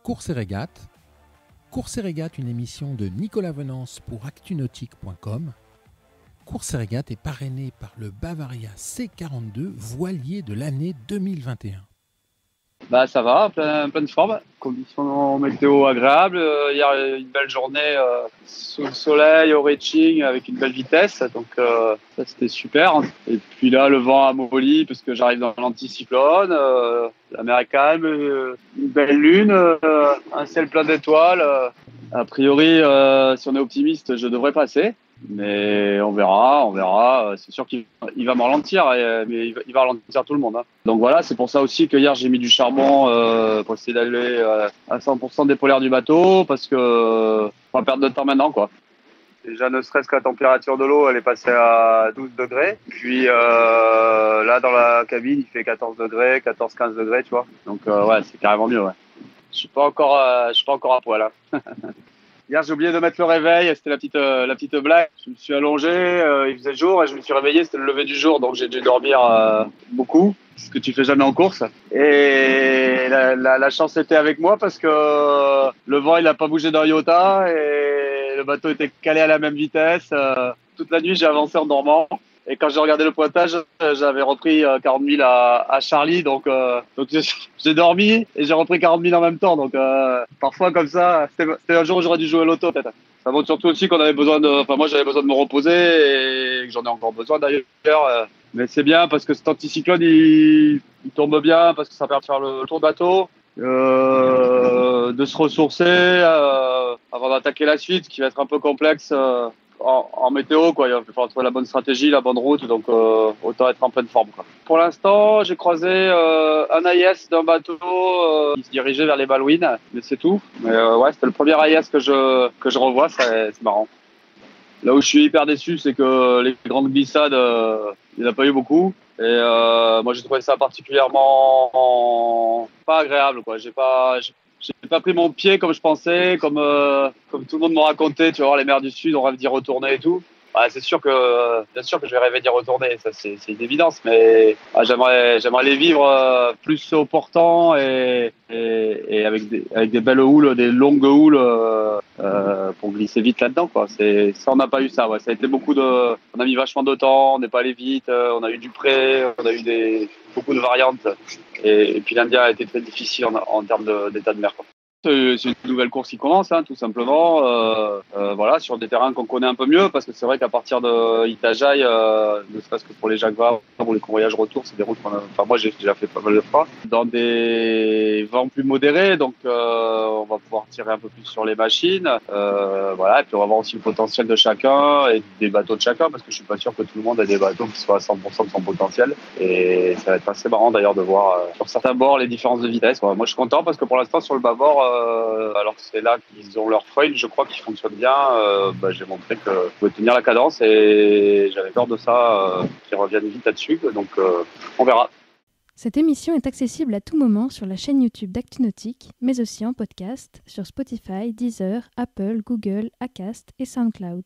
Courses et régates. Courses et régates, une émission de Nicolas Venance pour actunautique.com. Courses et régates est parrainé par le Bavaria C42, voilier de l'année 2021. Bah ça va, plein de forme, conditions météo agréables. Hier une belle journée sous le soleil au reaching avec une belle vitesse, donc ça c'était super. Et puis là le vent a molli parce que j'arrive dans l'anticyclone, la mer est calme, une belle lune, un ciel plein d'étoiles. A priori, si on est optimiste, je devrais passer. Mais on verra. C'est sûr qu'il va me ralentir, mais il va ralentir tout le monde. Hein. Donc voilà, c'est pour ça aussi que hier j'ai mis du charbon pour essayer d'aller à 100% des polaires du bateau, parce que on va perdre de temps maintenant, quoi. Déjà, ne serait-ce que la température de l'eau, elle est passée à 12 degrés. Puis là, dans la cabine, il fait 14 degrés, 14-15 degrés, tu vois. Donc ouais, c'est carrément mieux, ouais. Je suis pas encore à poil, hein. Hier, j'ai oublié de mettre le réveil. C'était la petite blague. Je me suis allongé, il faisait jour et je me suis réveillé. C'était le lever du jour, donc j'ai dû dormir beaucoup, ce que tu fais jamais en course. Et la chance était avec moi parce que le vent, il a pas bougé d'un iota et le bateau était calé à la même vitesse. Toute la nuit, j'ai avancé en dormant. Et quand j'ai regardé le pointage, j'avais repris 40 000 à Charlie. Donc j'ai dormi et j'ai repris 40 000 en même temps. Donc parfois comme ça, c'était un jour où j'aurais dû jouer à l'auto peut-être. Ça montre surtout aussi qu'on avait besoin moi j'avais besoin de me reposer et que j'en ai encore besoin d'ailleurs. Mais c'est bien parce que cet anticyclone il tombe bien parce que ça permet de faire le tour de bateau. De se ressourcer avant d'attaquer la suite, qui va être un peu complexe en météo, quoi. Il va falloir trouver la bonne stratégie, la bonne route, donc autant être en pleine forme, quoi. Pour l'instant, j'ai croisé un AIS d'un bateau qui se dirigeait vers les Malouines, mais c'est tout. Mais ouais, c'était le premier AIS que je revois, c'est marrant. Là où je suis hyper déçu, c'est que les grandes glissades, il n'y en a pas eu beaucoup. Et moi, j'ai trouvé ça particulièrement pas agréable, quoi. J'ai pas pris mon pied comme je pensais, comme tout le monde m'a raconté. Tu vas voir, les mers du Sud, on rêve d'y retourner et tout. Bah, c'est sûr que, bien sûr que je vais rêver d'y retourner. Ça, c'est une évidence. Mais j'aimerais les vivre plus au portant et avec des belles houles, des longues houles pour glisser vite là-dedans, quoi. Ça, on n'a pas eu ça. Ouais. Ça a été on a mis vachement de temps. On n'est pas allé vite. On a eu du pré. On a eu beaucoup de variantes. Et puis l'Indien a été très difficile en termes d'état de mer, quoi. C'est une nouvelle course qui commence, hein, tout simplement. Voilà, sur des terrains qu'on connaît un peu mieux, parce que c'est vrai qu'à partir de Itajaï, ne serait-ce que pour les Jacques Vabre, pour les convoyages retour, c'est des routes moi j'ai déjà fait pas mal de fois, dans des vents plus modérés, donc on va pouvoir tirer un peu plus sur les machines. Voilà, et puis on va voir aussi le potentiel de chacun et des bateaux de chacun, parce que je suis pas sûr que tout le monde ait des bateaux qui soient à 100% de son potentiel. Et ça va être assez marrant d'ailleurs de voir sur certains bords les différences de vitesse. Moi, je suis content parce que pour l'instant sur le bâbord, alors que c'est là qu'ils ont leur foil, je crois qu'ils fonctionnent bien. J'ai montré que je pouvais tenir la cadence et j'avais peur de ça, qu'ils reviennent vite là-dessus. Donc on verra. Cette émission est accessible à tout moment sur la chaîne YouTube d'ActuNautique, mais aussi en podcast sur Spotify, Deezer, Apple, Google, Acast et SoundCloud.